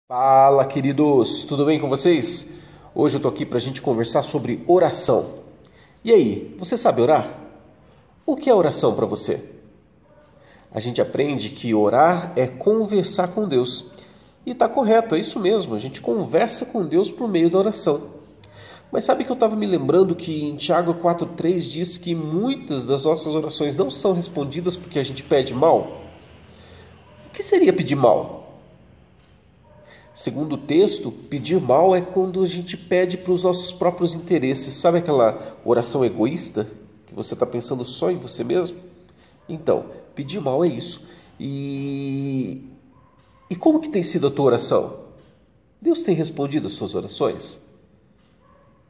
Fala, queridos, tudo bem com vocês? Hoje eu tô aqui para a gente conversar sobre oração. E aí, você sabe orar? O que é oração para você? A gente aprende que orar é conversar com Deus. E tá correto, é isso mesmo, a gente conversa com Deus por meio da oração. Mas sabe que eu estava me lembrando que em Tiago 4,3 diz que muitas das nossas orações não são respondidas porque a gente pede mal? O que seria pedir mal? Segundo o texto, pedir mal é quando a gente pede para os nossos próprios interesses. Sabe aquela oração egoísta? Que você está pensando só em você mesmo? Então, pedir mal é isso. E como que tem sido a tua oração? Deus tem respondido as tuas orações?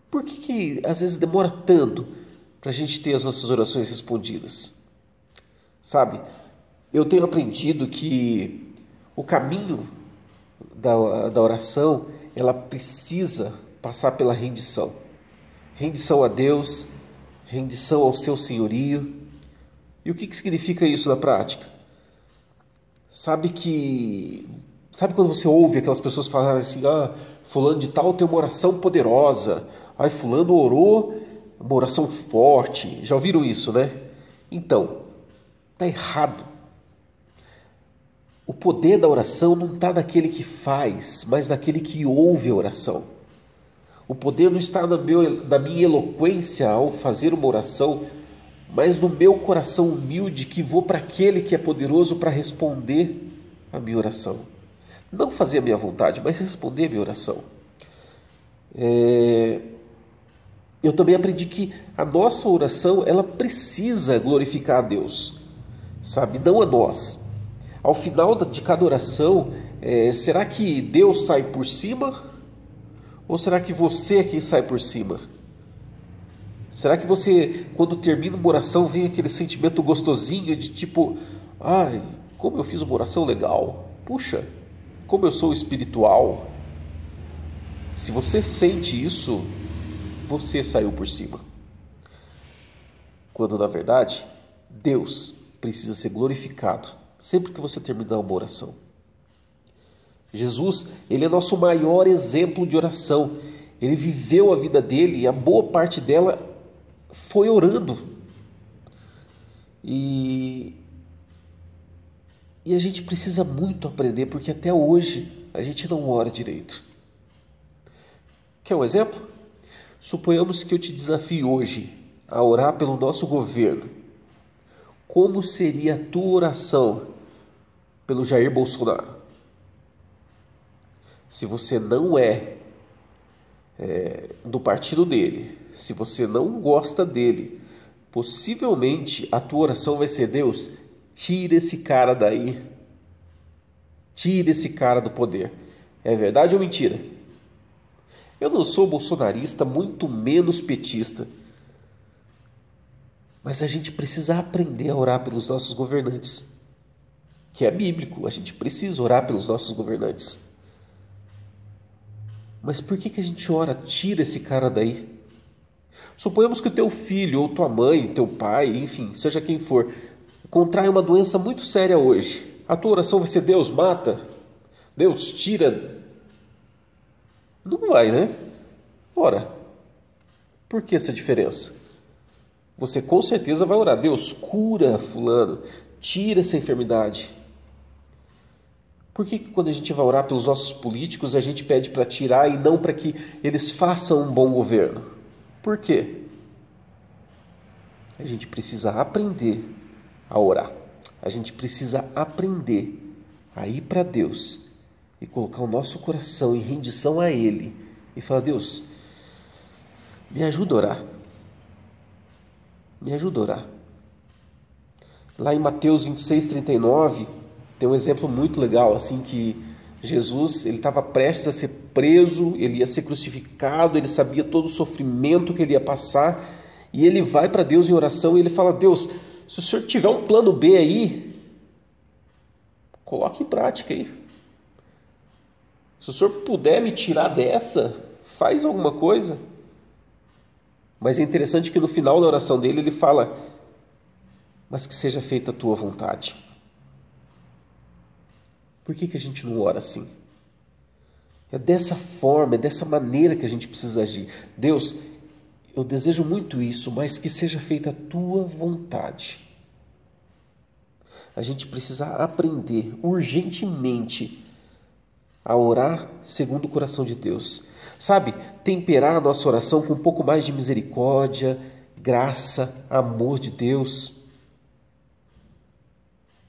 Por que às vezes demora tanto para a gente ter as nossas orações respondidas? Sabe, eu tenho aprendido que o caminho da oração, ela precisa passar pela rendição. Rendição a Deus, rendição ao seu senhorio. E o que significa isso na prática? Sabe quando você ouve aquelas pessoas falarem assim, fulano de tal tem uma oração poderosa, fulano orou uma oração forte. Já ouviram isso, né? Então, tá errado. O poder da oração não está naquele que faz, mas naquele que ouve a oração. O poder não está na minha eloquência ao fazer uma oração, mas no meu coração humilde que vou para aquele que é poderoso para responder a minha oração. Não fazer a minha vontade, mas responder a minha oração. Eu também aprendi que a nossa oração, ela precisa glorificar a Deus, sabe? Não a nós. Ao final de cada oração, será que Deus sai por cima? Ou será que você é quem sai por cima? Será que você, quando termina uma oração, vem aquele sentimento gostosinho de tipo, como eu fiz uma oração legal? Puxa, como eu sou espiritual. Se você sente isso, você saiu por cima. Quando, na verdade, Deus precisa ser glorificado sempre que você terminar uma oração. Jesus, ele é nosso maior exemplo de oração. Ele viveu a vida dele e a boa parte dela foi orando. E a gente precisa muito aprender, porque até hoje a gente não ora direito. Quer um exemplo? Suponhamos que eu te desafio hoje a orar pelo nosso governo. Como seria a tua oração pelo Jair Bolsonaro? Se você não é do partido dele, se você não gosta dele, possivelmente a tua oração vai ser: Deus, tira esse cara daí. Tira esse cara do poder. É verdade ou mentira? Eu não sou bolsonarista, muito menos petista. Mas a gente precisa aprender a orar pelos nossos governantes. Que é bíblico, a gente precisa orar pelos nossos governantes. Mas por que a gente ora, tira esse cara daí? Suponhamos que o teu filho, ou tua mãe, teu pai, enfim, seja quem for, contrai uma doença muito séria hoje. A tua oração vai ser: Deus, mata. Deus, tira. Não vai, né? Ora, por que essa diferença? Você com certeza vai orar: Deus, cura fulano, tira essa enfermidade. Por que quando a gente vai orar pelos nossos políticos, a gente pede para tirar e não para que eles façam um bom governo? Por quê? A gente precisa aprender a orar. A gente precisa aprender a ir para Deus e colocar o nosso coração em rendição a Ele e falar: Deus, me ajuda a orar. Me ajuda a orar. Lá em Mateus 26:39, tem um exemplo muito legal, assim, que Jesus, ele estava prestes a ser preso, ele ia ser crucificado, ele sabia todo o sofrimento que ele ia passar, e ele vai para Deus em oração e ele fala: Deus, se o Senhor tiver um plano B aí, coloque em prática aí. Se o Senhor puder me tirar dessa, faz alguma coisa. Mas é interessante que no final da oração dele ele fala: mas que seja feita a tua vontade. Por que a gente não ora assim? É dessa forma, é dessa maneira que a gente precisa agir. Deus, eu desejo muito isso, mas que seja feita a tua vontade. A gente precisa aprender urgentemente a orar segundo o coração de Deus. Sabe, temperar a nossa oração com um pouco mais de misericórdia, graça, amor de Deus.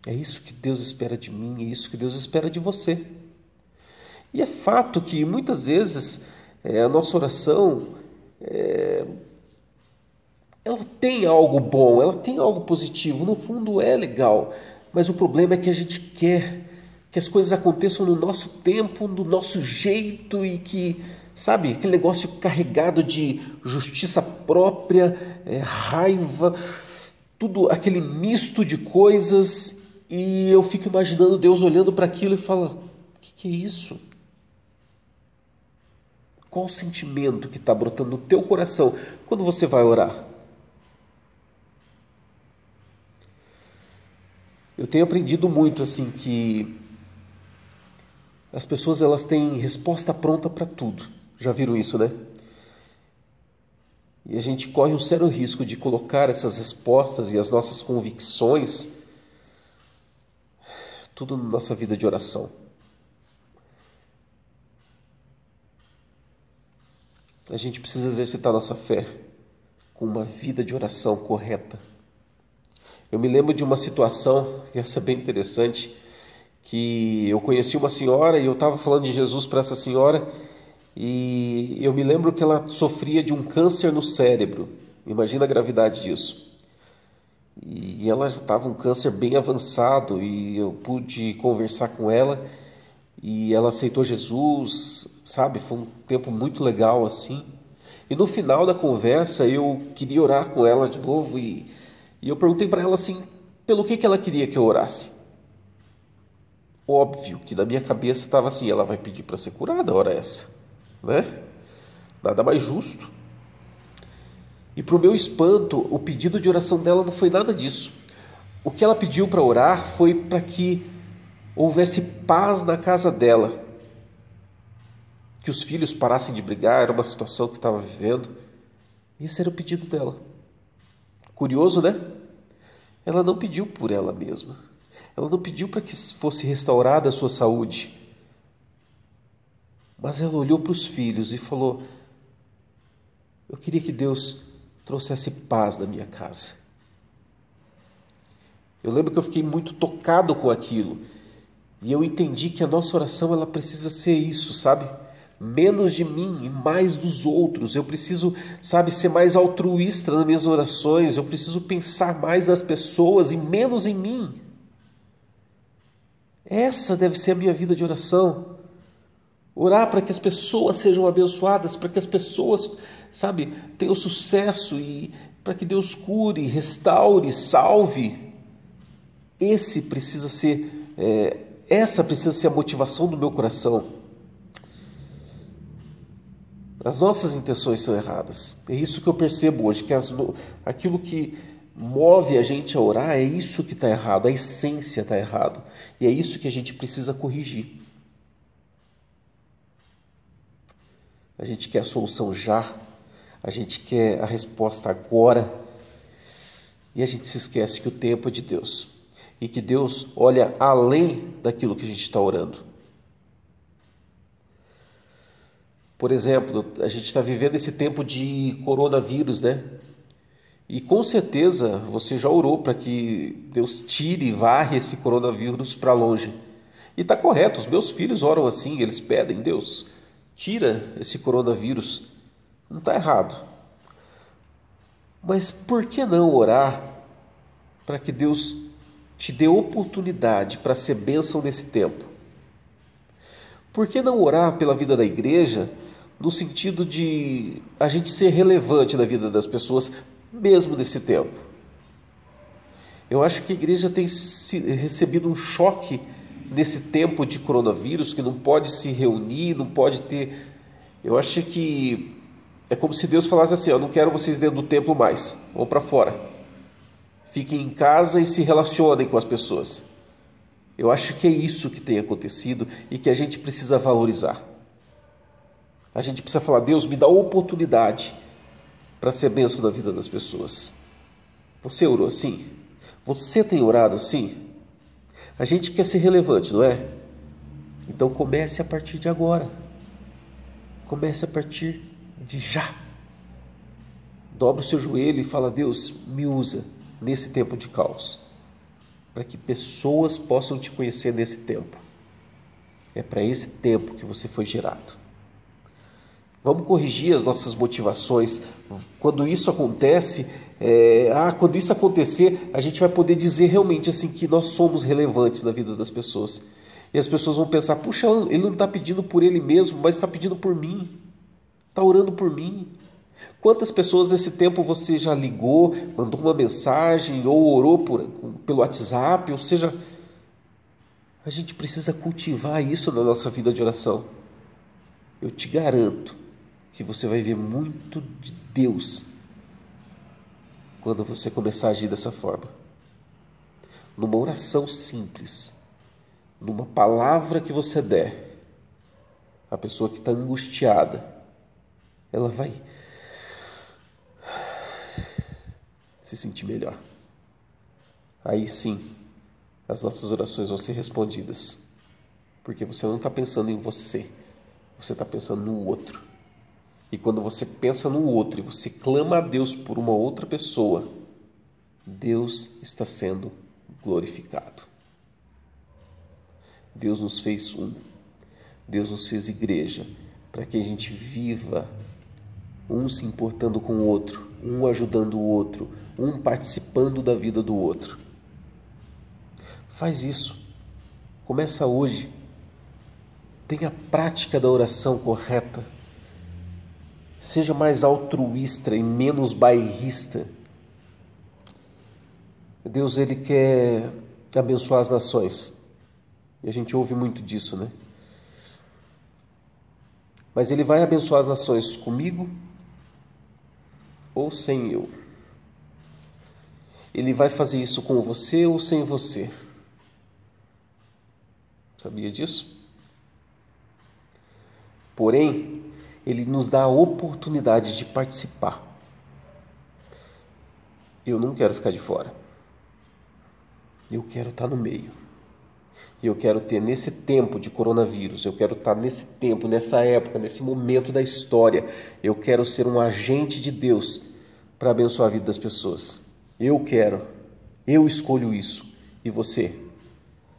É isso que Deus espera de mim, é isso que Deus espera de você. E é fato que muitas vezes a nossa oração ela tem algo bom, ela tem algo positivo, no fundo é legal, mas o problema é que a gente quer que as coisas aconteçam no nosso tempo, do nosso jeito e que, sabe, aquele negócio carregado de justiça própria, raiva, tudo aquele misto de coisas, e eu fico imaginando Deus olhando para aquilo e fala: o que é isso? Qual o sentimento que está brotando no teu coração quando você vai orar? Eu tenho aprendido muito assim que as pessoas elas têm resposta pronta para tudo. Já viram isso, né? E a gente corre um sério risco de colocar essas respostas e as nossas convicções tudo na nossa vida de oração. A gente precisa exercitar nossa fé com uma vida de oração correta. Eu me lembro de uma situação, que essa é bem interessante, que eu conheci uma senhora e eu estava falando de Jesus para essa senhora e eu me lembro que ela sofria de um câncer no cérebro. Imagina a gravidade disso. E ela já estava um câncer bem avançado e eu pude conversar com ela e ela aceitou Jesus, sabe? Foi um tempo muito legal assim. E no final da conversa eu queria orar com ela de novo e eu perguntei para ela assim, pelo que ela queria que eu orasse. Óbvio que na minha cabeça estava assim, ela vai pedir para ser curada, hora essa, né? Nada mais justo. E para o meu espanto, o pedido de oração dela não foi nada disso. O que ela pediu para orar foi para que houvesse paz na casa dela. Que os filhos parassem de brigar, era uma situação que estava vivendo. Esse era o pedido dela. Curioso, né? Ela não pediu por ela mesma. Ela não pediu para que fosse restaurada a sua saúde. Mas ela olhou para os filhos e falou: eu queria que Deus trouxesse paz na minha casa. Eu lembro que eu fiquei muito tocado com aquilo. E eu entendi que a nossa oração ela precisa ser isso, sabe? Menos de mim e mais dos outros. Eu preciso, sabe, ser mais altruísta nas minhas orações. Eu preciso pensar mais nas pessoas e menos em mim. Essa deve ser a minha vida de oração. Orar para que as pessoas sejam abençoadas, para que as pessoas, sabe, tenham sucesso e para que Deus cure, restaure, salve. Essa precisa ser a motivação do meu coração. As nossas intenções são erradas. É isso que eu percebo hoje, que aquilo que move a gente a orar é isso que está errado, a essência está errado. E é isso que a gente precisa corrigir. A gente quer a solução já, a gente quer a resposta agora, e a gente se esquece que o tempo é de Deus. E que Deus olha além daquilo que a gente está orando. Por exemplo, a gente está vivendo esse tempo de coronavírus, né? E com certeza você já orou para que Deus tire e varre esse coronavírus para longe. E está correto, os meus filhos oram assim, eles pedem: Deus, tira esse coronavírus. Não está errado. Mas por que não orar para que Deus te dê oportunidade para ser bênção nesse tempo? Por que não orar pela vida da igreja no sentido de a gente ser relevante na vida das pessoas, mesmo nesse tempo? Eu acho que a igreja tem recebido um choque nesse tempo de coronavírus, que não pode se reunir, não pode ter... Eu acho que é como se Deus falasse assim: eu não quero vocês dentro do templo mais, vão para fora. Fiquem em casa e se relacionem com as pessoas. Eu acho que é isso que tem acontecido e que a gente precisa valorizar. A gente precisa falar: Deus, me dá oportunidade para ser bênção na vida das pessoas. Você orou assim? Você tem orado assim? A gente quer ser relevante, não é? Então comece a partir de agora. Comece a partir de já. Dobra o seu joelho e fala: Deus, me usa nesse tempo de caos, para que pessoas possam te conhecer nesse tempo. É para esse tempo que você foi gerado. Vamos corrigir as nossas motivações. Quando isso acontece, quando isso acontecer, a gente vai poder dizer realmente assim que nós somos relevantes na vida das pessoas. E as pessoas vão pensar: puxa, ele não está pedindo por ele mesmo, mas está pedindo por mim. Está orando por mim. Quantas pessoas nesse tempo você já ligou, mandou uma mensagem ou orou pelo WhatsApp? Ou seja, a gente precisa cultivar isso na nossa vida de oração. Eu te garanto que você vai ver muito de Deus quando você começar a agir dessa forma. Numa oração simples, numa palavra que você der, a pessoa que está angustiada, ela vai se sentir melhor. Aí sim, as nossas orações vão ser respondidas. Porque você não está pensando em você, você está pensando no outro. E quando você pensa no outro e você clama a Deus por uma outra pessoa, Deus está sendo glorificado. Deus nos fez um. Deus nos fez igreja para que a gente viva um se importando com o outro, um ajudando o outro, um participando da vida do outro. Faz isso. Começa hoje. Tenha a prática da oração correta. Seja mais altruísta e menos bairrista. Deus, Ele quer abençoar as nações. E a gente ouve muito disso, né? Mas Ele vai abençoar as nações comigo ou sem eu. Ele vai fazer isso com você ou sem você. Sabia disso? Porém, Ele nos dá a oportunidade de participar. Eu não quero ficar de fora. Eu quero estar no meio. Eu quero ter nesse tempo de coronavírus, eu quero estar nesse tempo, nessa época, nesse momento da história, eu quero ser um agente de Deus para abençoar a vida das pessoas. Eu quero, eu escolho isso. E você?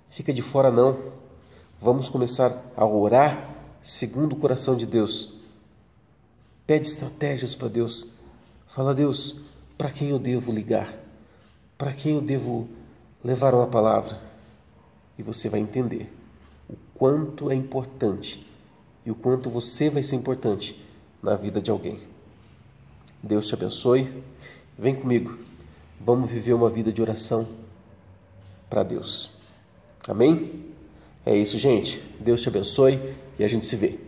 Fica de fora não. Vamos começar a orar segundo o coração de Deus. Pede estratégias para Deus. Fala: Deus, para quem eu devo ligar? Para quem eu devo levar uma palavra? E você vai entender o quanto é importante e o quanto você vai ser importante na vida de alguém. Deus te abençoe. Vem comigo. Vamos viver uma vida de oração para Deus. Amém? É isso, gente. Deus te abençoe e a gente se vê.